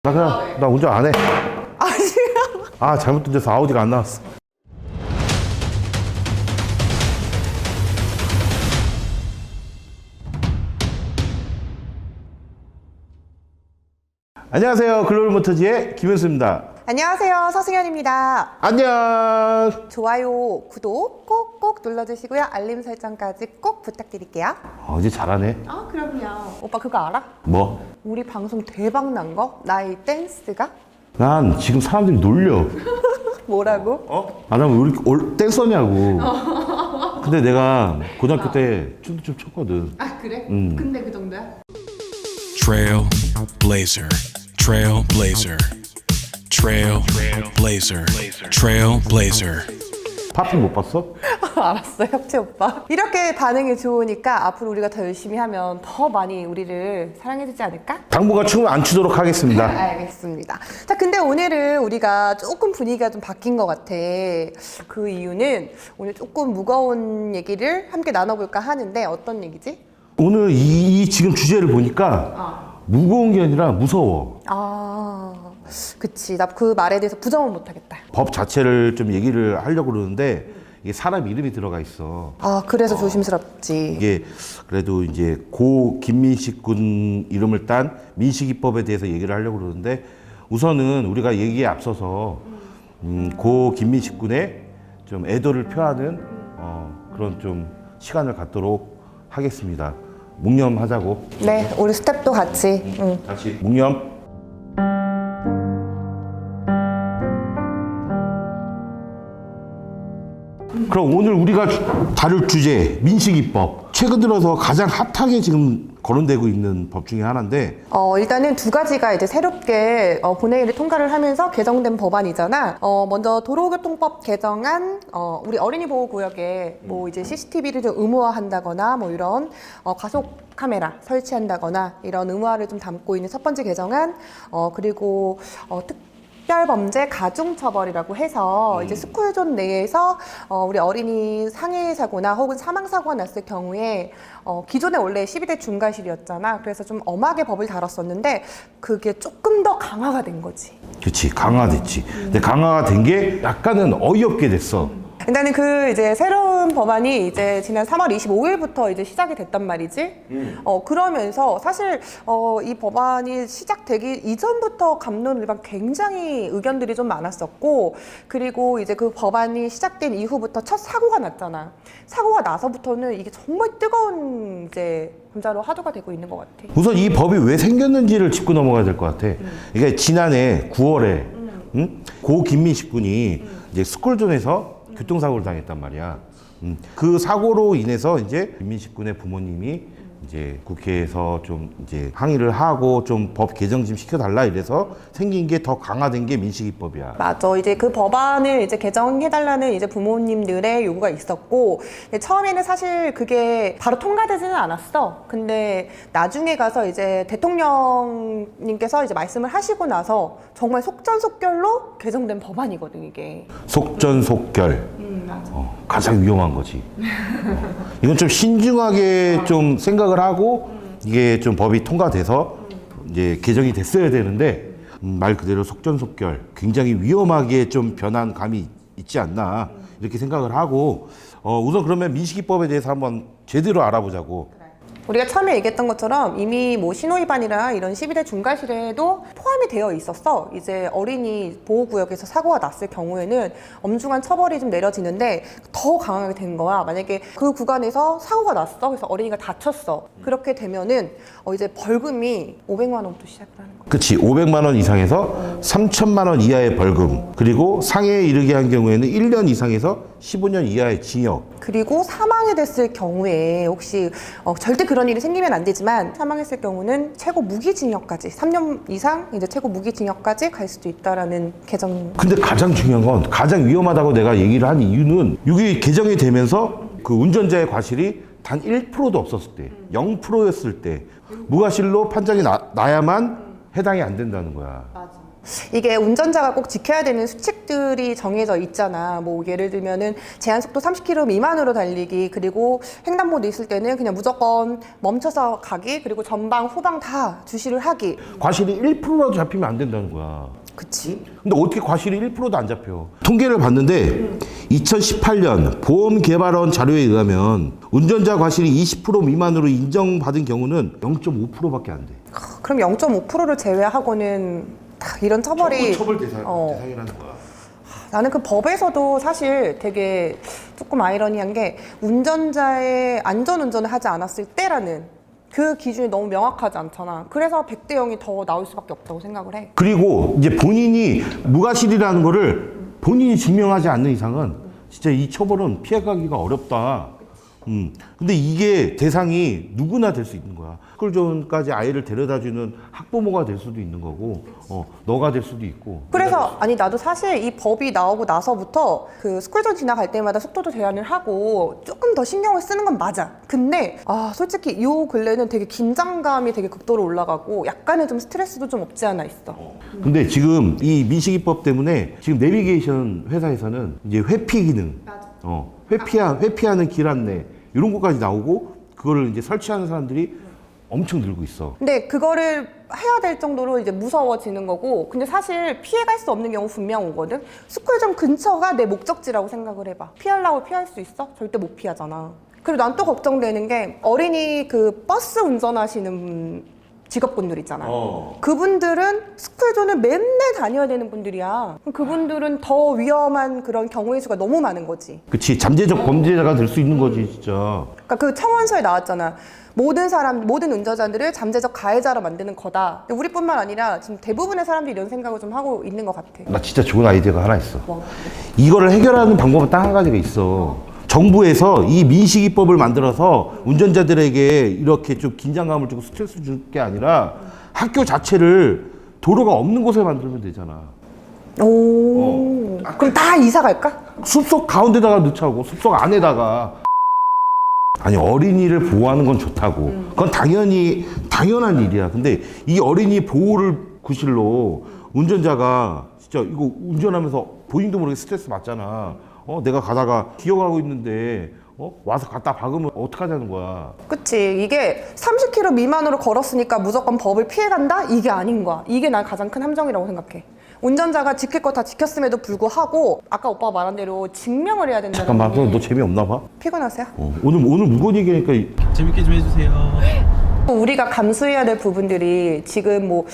나 그냥 나 운전 안 해. 아니요. 아 잘못 던져서 아우디가 안 나왔어. 안녕하세요. 글로벌모터즈의 김현수입니다. 안녕하세요. 서승현입니다. 안녕. 좋아요, 구독 꼭꼭 눌러주시고요. 알림 설정까지 꼭 부탁드릴게요. 어제 잘하네. 아, 그럼요. 오빠 그거 알아? 뭐? 우리 방송 대박 난 거? 나의 댄스가? 난 지금 사람들이 놀려. 뭐라고? 아, 난 우리 댄서냐고. 근데 내가 고등학교 때 춤도 좀 췄거든. 아, 그래? 근데 그 정도야? Trailblazer, Trailblazer, Trailblazer, Trailblazer. 파핀 못 봤어? 알았어, 협체 오빠. 이렇게 반응이 좋으니까 앞으로 우리가 더 열심히 하면 더 많이 우리를 사랑해주지 않을까? 당분간 춤을 안 추도록 하겠습니다. 알겠습니다. 자, 근데 오늘은 우리가 조금 분위기가 좀 바뀐 것 같아. 그 이유는 오늘 조금 무거운 얘기를 함께 나눠볼까 하는데 어떤 얘기지? 오늘 이 지금 주제를 보니까 무거운 게 아니라 무서워. 아, 그치. 나 그 말에 대해서 부정은 못하겠다. 법 자체를 좀 얘기를 하려고 그러는데 이게 사람 이름이 들어가 있어. 아, 그래서 조심스럽지. 이게 그래도 이제 고 김민식 군 이름을 딴 민식이법에 대해서 얘기를 하려고 그러는데 우선은 우리가 얘기에 앞서서 고 김민식 군의 좀 애도를 표하는 그런 좀 시간을 갖도록 하겠습니다. 묵념하자고. 네, 우리 스텝도 같이. 같이 묵념. 그럼 오늘 우리가 다룰 주제 민식이법. 최근 들어서 가장 핫하게 지금 거론되고 있는 법 중에 하나인데 일단은 두 가지가 이제 새롭게 본회의를 통과를 하면서 개정된 법안이잖아. 먼저 도로교통법 개정안, 우리 어린이 보호구역에 뭐 이제 CCTV를 좀 의무화한다거나 뭐 이런 과속 카메라 설치한다거나 이런 의무화를 좀 담고 있는 첫 번째 개정안, 그리고 특별범죄 가중처벌이라고 해서 이제 스쿨존 내에서 우리 어린이 상해 사고나 혹은 사망 사고가 났을 경우에 기존에 원래 12대 중과실이었잖아. 그래서 좀 엄하게 법을 다뤘었는데 그게 조금 더 강화가 된 거지. 그렇지 강화됐지. 근데 강화가 된 게 약간은 어이없게 됐어. 일단은 그 이제 새로운 법안이 이제 지난 3월 25일부터 이제 시작이 됐단 말이지. 그러면서 사실 이 법안이 시작되기 이전부터 갑론을박 굉장히 의견들이 좀 많았었고, 그리고 이제 그 법안이 시작된 이후부터 첫 사고가 났잖아. 사고가 나서부터는 이게 정말 뜨거운 이제 분자로 화두가 되고 있는 것 같아. 우선 이 법이 왜 생겼는지를 짚고 넘어가야 될 것 같아. 그러니까 지난해 9월에 고 김민식 군이 이제 스쿨존에서 교통사고를 당했단 말이야. 그 사고로 인해서 이제 김민식 군의 부모님이 이제 국회에서 좀 이제 항의를 하고 좀 법 개정 좀 시켜달라 이래서 생긴 게 더 강화된 게 민식이법이야. 맞아. 이제 그 법안을 이제 개정해달라는 이제 부모님들의 요구가 있었고, 근데 처음에는 사실 그게 바로 통과되지는 않았어. 근데 나중에 가서 이제 대통령님께서 이제 말씀을 하시고 나서 정말 속전속결로 개정된 법안이거든, 이게. 속전속결. 맞아. 가장 위험한 거지. 이건 좀 신중하게 좀 생각을 하고 이게 좀 법이 통과돼서 이제 개정이 됐어야 되는데 말 그대로 속전속결 굉장히 위험하게 좀 변한 감이 있지 않나 이렇게 생각을 하고 우선 그러면 민식이법에 대해서 한번 제대로 알아보자고. 우리가 처음에 얘기했던 것처럼 이미 뭐 신호위반이나 이런 12대 중과실에도 포함이 되어 있었어. 이제 어린이 보호구역에서 사고가 났을 경우에는 엄중한 처벌이 좀 내려지는데 더 강하게 된 거야. 만약에 그 구간에서 사고가 났어. 그래서 어린이가 다쳤어. 그렇게 되면은 이제 벌금이 500만 원부터 시작을 하는 거야. 그치. 500만 원 이상에서 3천만 원 이하의 벌금, 그리고 상해에 이르게 한 경우에는 1년 이상에서 15년 이하의 징역. 그리고 사망이 됐을 경우에 혹시 절대 그런 일이 생기면 안 되지만 사망했을 경우는 최고 무기징역까지 3년 이상 이제 최고 무기징역까지 갈 수도 있다라는 개정. 근데 가장 중요한 건 가장 위험하다고 내가 얘기를 한 이유는 이게 개정이 되면서 그 운전자의 과실이 단 1%도 없었을 때, 0%였을 때 무과실로 판정이 나야만 해당이 안 된다는 거야. 이게 운전자가 꼭 지켜야 되는 수칙들이 정해져 있잖아. 뭐 예를 들면은 제한속도 30km 미만으로 달리기, 그리고 횡단보도 있을 때는 그냥 무조건 멈춰서 가기, 그리고 전방 후방 다 주시를 하기. 과실이 1%라도 잡히면 안 된다는 거야. 그치. 근데 어떻게 과실이 1%도 안 잡혀? 통계를 봤는데 2018년 보험개발원 자료에 의하면 운전자 과실이 20% 미만으로 인정받은 경우는 0.5%밖에 안 돼. 그럼 0.5%를 제외하고는 다 이런 처벌이 대상이라는 거야. 나는 그 법에서도 사실 되게 조금 아이러니한 게 운전자의 안전운전을 하지 않았을 때라는 그 기준이 너무 명확하지 않잖아. 그래서 100대 0이 더 나올 수밖에 없다고 생각을 해. 그리고 이제 본인이 무과실이라는 거를 본인이 증명하지 않는 이상은 진짜 이 처벌은 피해가기가 어렵다. 근데 이게 대상이 누구나 될 수 있는 거야. 스쿨존까지 아이를 데려다주는 학부모가 될 수도 있는 거고, 너가 될 수도 있고. 그래서 아니 나도 사실 이 법이 나오고 나서부터 그 스쿨존 지나갈 때마다 속도도 제한을 하고 조금 더 신경을 쓰는 건 맞아. 근데 솔직히 요 근래는 되게 긴장감이 되게 극도로 올라가고 약간의 좀 스트레스도 좀 없지 않아 있어. 근데 지금 이 민식이법 때문에 지금 내비게이션 회사에서는 이제 회피 기능, 회피하는 길 안내 이런 것까지 나오고 그거를 이제 설치하는 사람들이 엄청 늘고 있어. 근데 그거를 해야 될 정도로 이제 무서워지는 거고, 근데 사실 피해갈 수 없는 경우 분명 오거든. 스쿨존 근처가 내 목적지라고 생각을 해봐. 피하려고 피할 수 있어? 절대 못 피하잖아. 그리고 난 또 걱정되는 게 어린이 그 버스 운전하시는 직업군들 있잖아. 그분들은 스쿨존을 맨날 다녀야 되는 분들이야. 그럼 그분들은 더 위험한 그런 경우의 수가 너무 많은 거지. 그치, 잠재적 범죄자가 될 수 있는 거지, 진짜. 그러니까 그 청원서에 나왔잖아. 모든 운전자들을 잠재적 가해자로 만드는 거다. 근데 우리뿐만 아니라 지금 대부분의 사람들이 이런 생각을 좀 하고 있는 것 같아. 나 진짜 좋은 아이디어가 하나 있어. 뭐? 이거를 해결하는 방법은 딱 한 가지가 있어. 정부에서 이 민식이법을 만들어서 운전자들에게 이렇게 좀 긴장감을 주고 스트레스 줄 게 아니라 학교 자체를 도로가 없는 곳에 만들면 되잖아. 그럼 다 이사 갈까? 숲속 가운데다가 넣자고, 숲속 안에다가. 아니, 어린이를 보호하는 건 좋다고. 그건 당연한 일이야. 근데 이 어린이 보호를 구실로 운전자가 진짜 이거 운전하면서 본인도 모르게 스트레스 받잖아. 내가 가다가 기어가고 있는데 와서 갖다 박으면 어떡하자는 거야. 그치. 이게 30km 미만으로 걸었으니까 무조건 법을 피해간다? 이게 아닌 거야. 이게 난 가장 큰 함정이라고 생각해. 운전자가 지킬 거 다 지켰음에도 불구하고 아까 오빠가 말한 대로 증명을 해야 된다는 잠깐만, 게. 너 재미없나 봐? 피곤하세요? 오늘 무거운 얘기니까 재밌게 좀 해주세요. 우리가 감수해야 될 부분들이 지금 뭐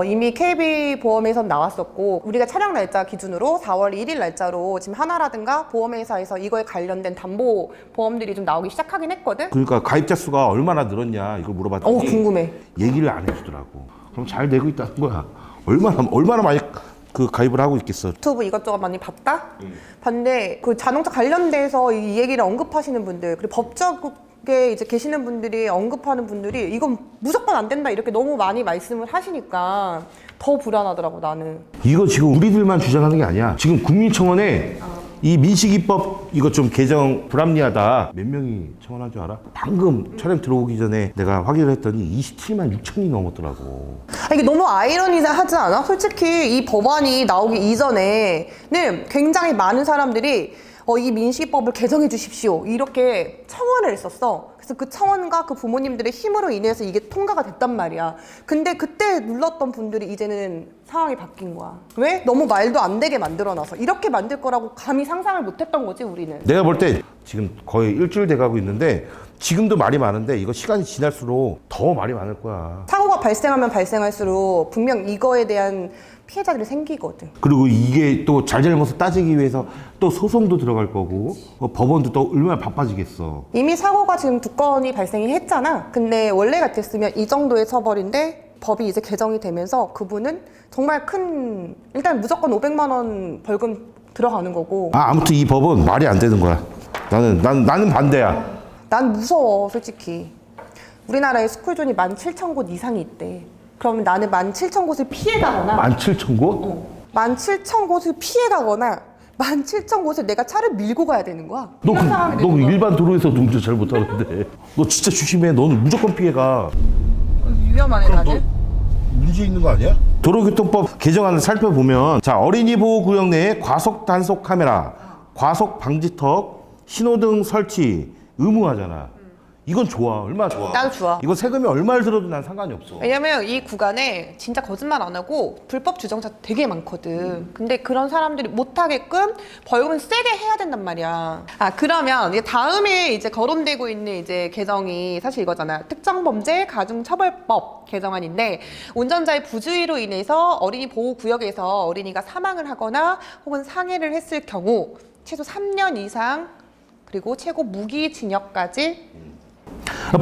이미 KB보험에서 나왔었고, 우리가 촬영 날짜 기준으로 4월 1일 날짜로 지금 하나라든가 보험회사에서 이거에 관련된 담보 보험들이 좀 나오기 시작하긴 했거든. 그러니까 가입자 수가 얼마나 늘었냐 이걸 물어봤더니 궁금해. 얘기를 안 해주더라고. 그럼 잘 되고 있다는 거야. 얼마나 많이 그 가입을 하고 있겠어. 유튜브 이것저것 많이 봤다? 봤는데 그 자동차 관련돼서 이 얘기를 언급하시는 분들, 그리고 법적에 이제 계시는 분들이 언급하는 분들이 이건 무조건 안 된다 이렇게 너무 많이 말씀을 하시니까 더 불안하더라고 나는. 이거 지금 우리들만 주장하는 게 아니야. 지금 국민청원에 이 민식이법 이거 좀 개정 불합리하다. 몇 명이 청원한 줄 알아? 방금 촬영 들어오기 전에 내가 확인을 했더니 27만 6천이 넘었더라고. 이게 너무 아이러니하지 않아? 솔직히 이 법안이 나오기 이전에는 굉장히 많은 사람들이 이 민식이법을 개정해 주십시오 이렇게 청원을 했었어. 그래서 그 청원과 그 부모님들의 힘으로 인해서 이게 통과가 됐단 말이야. 근데 그때 눌렀던 분들이 이제는 상황이 바뀐 거야. 왜? 너무 말도 안 되게 만들어놔서. 이렇게 만들 거라고 감히 상상을 못했던 거지 우리는. 내가 볼 때 지금 거의 일주일 돼가고 있는데 지금도 말이 많은데 이거 시간이 지날수록 더 말이 많을 거야. 사고가 발생하면 발생할수록 분명 이거에 대한 피해자들이 생기거든. 그리고 이게 또 잘잘못을 따지기 위해서 또 소송도 들어갈 거고 법원도 또 얼마나 바빠지겠어. 이미 사고가 지금 2건이 발생이 했잖아. 근데 원래 같았으면 이 정도의 처벌인데 법이 이제 개정이 되면서 그분은 정말 큰, 일단 무조건 500만 원 벌금 들어가는 거고. 아무튼 이 법은 말이 안 되는 거야. 나는 반대야. 난 무서워 솔직히. 우리나라에 스쿨존이 17,000곳 이상이 있대. 그러면 나는 17,000곳을 피해가거나 17,000곳? 17,000곳을 피해가거나 17,000곳을 내가 차를 밀고 가야 되는 거야. 너 이런 상황이 되는 거야. 일반 도로에서도 운전 잘 못하는데 너 진짜 조심해. 너는 무조건 피해가. 위험하네 나는. 문제 있는 거 아니야? 도로교통법 개정안을 살펴보면 자 어린이 보호 구역 내에 과속 단속 카메라, 과속 방지턱, 신호등 설치 의무화잖아. 이건 좋아. 얼마나 좋아. 나도 좋아. 이거 세금이 얼마를 들어도 난 상관이 없어. 왜냐면 이 구간에 진짜 거짓말 안 하고 불법 주정차 되게 많거든. 근데 그런 사람들이 못하게끔 벌금을 세게 해야 된단 말이야. 아, 그러면 이제 다음에 이제 거론되고 있는 이제 개정이 사실 이거잖아. 특정범죄 가중처벌법 개정안인데 운전자의 부주의로 인해서 어린이 보호구역에서 어린이가 사망을 하거나 혹은 상해를 했을 경우 최소 3년 이상 그리고 최고 무기징역까지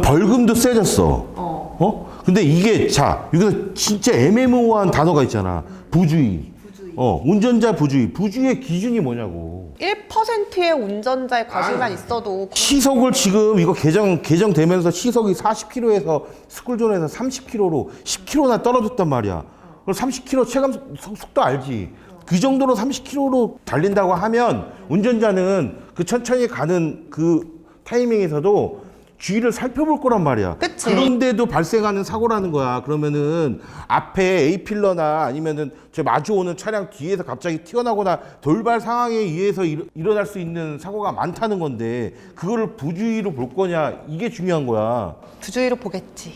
벌금도 세졌어. 근데 이게 자 여기서 진짜 애매모호한 단어가 있잖아. 부주의. 운전자 부주의. 부주의의 기준이 뭐냐고. 1%의 운전자의 과실만 있어도 시속을 지금 이거 개정되면서 시속이 40km에서 스쿨존에서 30km로 10km나 떨어졌단 말이야. 그럼 30km 체감 속도 알지? 그 정도로 30km로 달린다고 하면 운전자는 그 천천히 가는 그 타이밍에서도 주위를 살펴볼 거란 말이야. 그치. 그런데도 발생하는 사고라는 거야. 그러면은 앞에 A필러나 아니면은 저 마주오는 차량 뒤에서 갑자기 튀어나오거나 돌발 상황에 의해서 일어날 수 있는 사고가 많다는 건데 그거를 부주의로 볼 거냐 이게 중요한 거야. 부주의로 보겠지.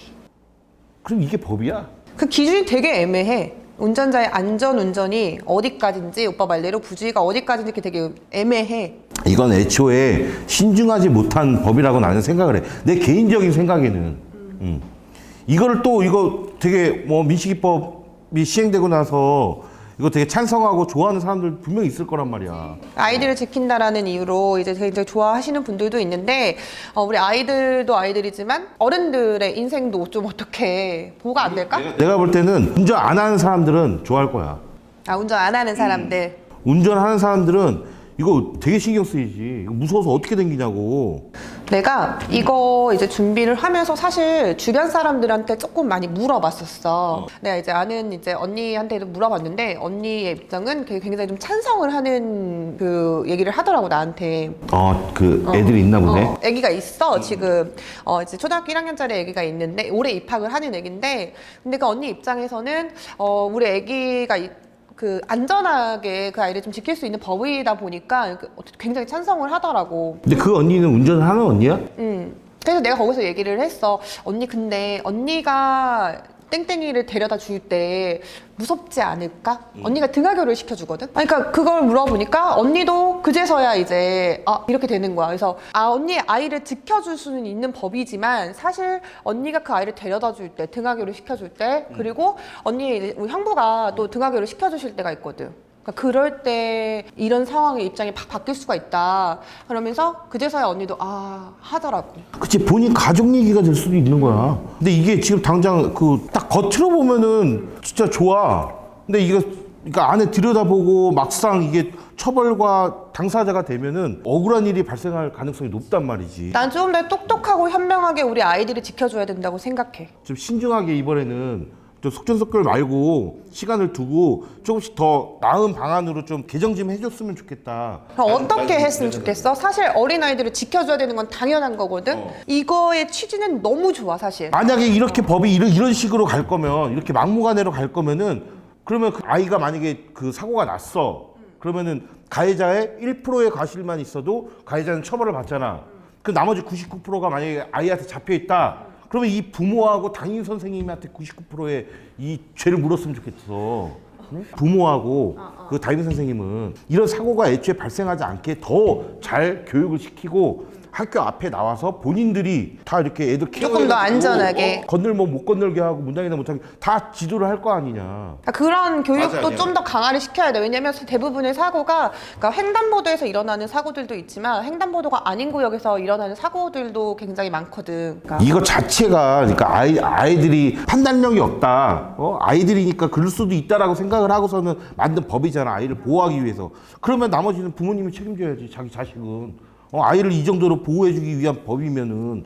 그럼 이게 법이야? 그 기준이 되게 애매해. 운전자의 안전 운전이 어디까지인지 오빠 말대로 부주의가 어디까지인지 이렇게 되게 애매해. 이건 애초에 신중하지 못한 법이라고 나는 생각을 해. 내 개인적인 생각에는. 이거를 또 이거 되게 뭐 민식이법이 시행되고 나서 이거 되게 찬성하고 좋아하는 사람들 분명히 있을 거란 말이야. 아이들을 지킨다라는 이유로 이제 굉장히 좋아하시는 분들도 있는데 우리 아이들도 아이들이지만 어른들의 인생도 좀 어떻게 보호가 안 될까? 내가 볼 때는 운전 안 하는 사람들은 좋아할 거야. 아, 운전 안 하는 사람들. 운전하는 사람들은 이거 되게 신경 쓰이지. 이거 무서워서 어떻게 댕기냐고. 내가 이거 이제 준비를 하면서 사실 주변 사람들한테 조금 많이 물어봤었어. 내가 이제 아는 이제 언니한테도 물어봤는데 언니의 입장은 굉장히 좀 찬성을 하는 그 얘기를 하더라고 나한테. 그 애들이 있나 보네. 애기가 있어 지금 이제 초등학교 1학년짜리 애기가 있는데 올해 입학을 하는 애기인데 근데 그 언니 입장에서는 우리 애기가 그 안전하게 그 아이를 좀 지킬 수 있는 법이다 보니까 굉장히 찬성을 하더라고. 근데 그 언니는 운전을 하는 언니야? 그래서 내가 거기서 얘기를 했어. 언니 근데 언니가 땡땡이를 데려다 줄 때 무섭지 않을까? 언니가 등하교를 시켜주거든? 그러니까 그걸 물어보니까 언니도 그제서야 이제 이렇게 되는 거야. 그래서 언니 아이를 지켜줄 수는 있는 법이지만 사실 언니가 그 아이를 데려다 줄 때 등하교를 시켜줄 때 그리고 언니 이제 우리 형부가 또 등하교를 시켜주실 때가 있거든. 그러니까 그럴 때 이런 상황의 입장이 팍 바뀔 수가 있다. 그러면서 그제서야 언니도 하더라고. 그치, 본인 가족 얘기가 될 수도 있는 거야. 근데 이게 지금 당장 딱 겉으로 보면은 진짜 좋아. 근데 이거 그러니까 안에 들여다보고 막상 이게 처벌과 당사자가 되면은 억울한 일이 발생할 가능성이 높단 말이지. 난 좀 더 똑똑하고 현명하게 우리 아이들을 지켜줘야 된다고 생각해. 좀 신중하게 이번에는 좀 속전속결 말고 시간을 두고 조금씩 더 나은 방안으로 좀 개정 좀 해줬으면 좋겠다. 그럼 어떻게 했으면 좋겠어? 사실 어린아이들을 지켜줘야 되는 건 당연한 거거든? 이거의 취지는 너무 좋아 사실. 만약에 이렇게 법이 이런 식으로 갈 거면 이렇게 막무가내로 갈 거면은 그러면 그 아이가 만약에 그 사고가 났어. 그러면은 가해자의 1%의 과실만 있어도 가해자는 처벌을 받잖아. 그 나머지 99%가 만약에 아이한테 잡혀 있다. 그러면 이 부모하고 담임 선생님한테 99%의 이 죄를 물었으면 좋겠어. 응? 부모하고 그 담임 선생님은 이런 사고가 애초에 발생하지 않게 더 잘 교육을 시키고 학교 앞에 나와서 본인들이 다 이렇게 애들 조금 더 안전하게. 건들면 못 건들게 하고 문당이나 못하게 다 지도를 할 거 아니냐. 그런 교육도 맞아요. 좀 더 강화를 시켜야 돼. 왜냐면 대부분의 사고가 그러니까 횡단보도에서 일어나는 사고들도 있지만 횡단보도가 아닌 구역에서 일어나는 사고들도 굉장히 많거든. 그러니까 이거 자체가 그러니까 아이들이 판단력이 없다. 아이들이니까 그럴 수도 있다라고 생각을 하고서는 만든 법이잖아. 아이를 보호하기 위해서. 그러면 나머지는 부모님이 책임져야지. 자기 자식은. 아이를 이 정도로 보호해주기 위한 법이면은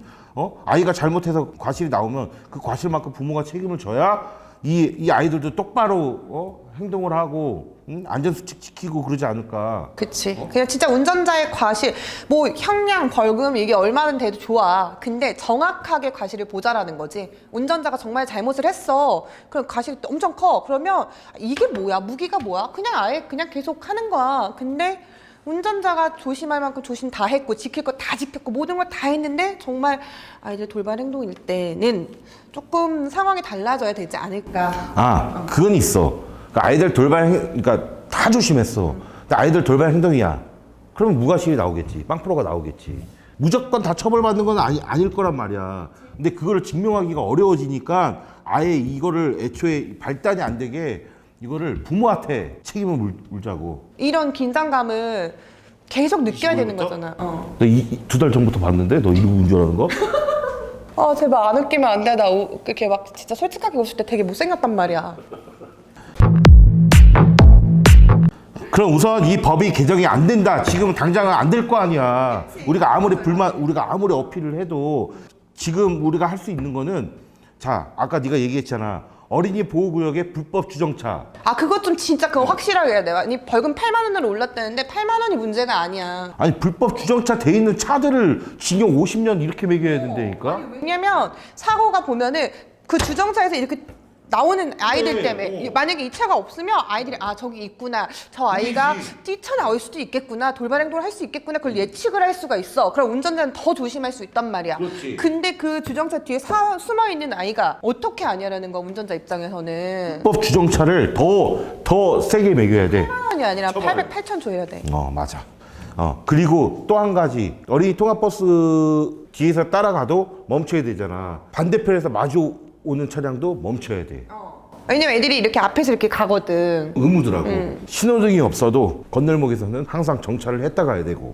아이가 잘못해서 과실이 나오면 그 과실만큼 부모가 책임을 져야 이 아이들도 똑바로 행동을 하고 안전수칙 지키고 그러지 않을까. 그치. 그냥 진짜 운전자의 과실, 뭐 형량, 벌금 이게 얼마는 돼도 좋아. 근데 정확하게 과실을 보자라는 거지. 운전자가 정말 잘못을 했어. 그럼 과실이 엄청 커. 그러면 이게 뭐야? 무기가 뭐야? 그냥 아예 그냥 계속 하는 거야. 근데 운전자가 조심할 만큼 조심 다 했고 지킬 거 다 지켰고 모든 걸 다 했는데 정말 아이들 돌발 행동일 때는 조금 상황이 달라져야 되지 않을까. 그건 있어. 그러니까 아이들 그러니까 다 조심했어. 근데 아이들 돌발 행동이야. 그러면 무과실이 나오겠지. 빵프로가 나오겠지. 무조건 다 처벌받는 건 아닐 거란 말이야. 근데 그거를 증명하기가 어려워지니까 아예 이거를 애초에 발단이 안 되게 이거를 부모한테 책임을 물자고. 이런 긴장감을 계속 느껴야 되는 거잖아. 너 2달 전부터 봤는데? 너 이러고 운전하는 거? 아 제발 안 웃기면 안 돼. 나 그렇게 막 진짜 솔직하게 웃을 때 되게 못생겼단 말이야. 그럼 우선 이 법이 개정이 안 된다. 지금 당장은 안 될 거 아니야. 우리가 아무리 어필을 해도 지금 우리가 할 수 있는 거는 자, 아까 네가 얘기했잖아. 어린이 보호구역의 불법 주정차. 아 그것 좀 진짜 그거 확실하게 해야 돼. 아니 벌금 8만 원으로 올랐다는데 8만 원이 문제가 아니야. 아니 불법 주정차 돼 있는 차들을 징역 50년 이렇게 매겨야 된다니까? 왜냐면 사고가 보면은 그 주정차에서 이렇게 나오는 아이들 때문에 만약에 이 차가 없으면 아이들이 아 저기 있구나, 저 아이가 뛰쳐나올 수도 있겠구나, 돌발 행동을 할 수 있겠구나, 그걸 예측을 할 수가 있어. 그럼 운전자는 더 조심할 수 있단 말이야. 그렇지. 근데 그 주정차 뒤에 숨어 있는 아이가 어떻게 아냐라는 거. 운전자 입장에서는 불법 주정차를 더 세게 매겨야 돼. 8만 원이 아니라 800, 8천 줘야 돼. 맞아. 그리고 또 한 가지. 어린이 통합버스 뒤에서 따라가도 멈춰야 되잖아. 반대편에서 마주 오는 차량도 멈춰야 돼. 왜냐면 애들이 이렇게 앞에서 이렇게 가거든. 의무더라고. 신호등이 없어도 건널목에서는 항상 정차를 했다 가야 되고.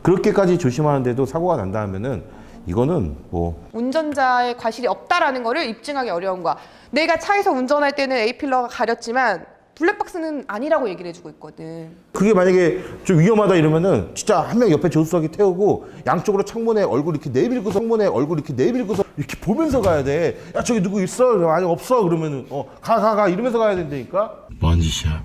그렇게까지 조심하는데도 사고가 난다 하면은 이거는 뭐 운전자의 과실이 없다라는 거를 입증하기 어려운 거야. 내가 차에서 운전할 때는 A필러가 가렸지만 블랙박스는 아니라고 얘기를 해주고 있거든. 그게 만약에 좀 위험하다 이러면은 진짜 한 명 옆에 조수석에 태우고 양쪽으로 창문에 얼굴 이렇게 내밀고서 이렇게 보면서 가야 돼. 야 저기 누구 있어? 아니 없어. 그러면은 가 이러면서 가야 된다니까. 뭔 짓이야?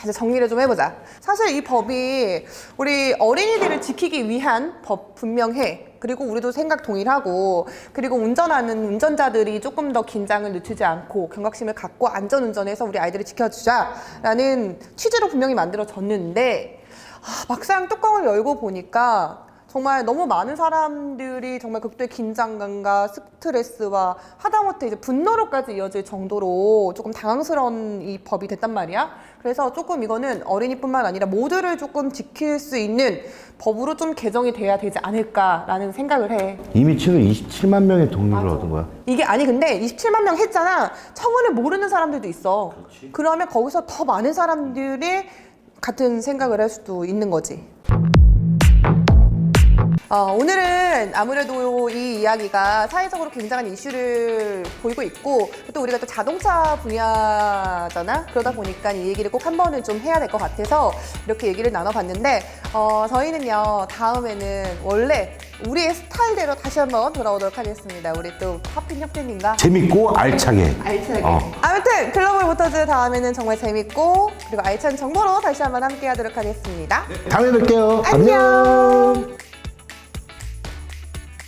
이제 정리를 좀 해보자. 사실 이 법이 우리 어린이들을 지키기 위한 법 분명해. 그리고 우리도 생각 동일하고, 그리고 운전하는 운전자들이 조금 더 긴장을 늦추지 않고 경각심을 갖고 안전운전해서 우리 아이들을 지켜주자라는 취지로 분명히 만들어졌는데 막상 뚜껑을 열고 보니까 정말 너무 많은 사람들이 정말 극도의 긴장감과 스트레스와 하다못해 이제 분노로까지 이어질 정도로 조금 당황스러운 이 법이 됐단 말이야. 그래서 조금 이거는 어린이뿐만 아니라 모두를 조금 지킬 수 있는 법으로 좀 개정이 돼야 되지 않을까라는 생각을 해. 이미 지금 27만 명의 동의를 얻은 거야. 이게 아니 근데 27만 명 했잖아. 청원을 모르는 사람들도 있어. 그러면 거기서 더 많은 사람들이 같은 생각을 할 수도 있는 거지. 오늘은 아무래도 이 이야기가 사회적으로 굉장한 이슈를 보이고 있고, 또 우리가 또 자동차 분야잖아. 그러다 보니까 이 얘기를 꼭 한 번은 좀 해야 될 것 같아서 이렇게 얘기를 나눠봤는데, 저희는요 다음에는 원래 우리의 스타일대로 다시 한번 돌아오도록 하겠습니다. 우리 또 파핀 혁빈님과 재밌고 알차게. 아무튼 글로벌 모터즈 다음에는 정말 재밌고 그리고 알찬 정보로 다시 한번 함께 하도록 하겠습니다. 다음에 뵐게요. 안녕.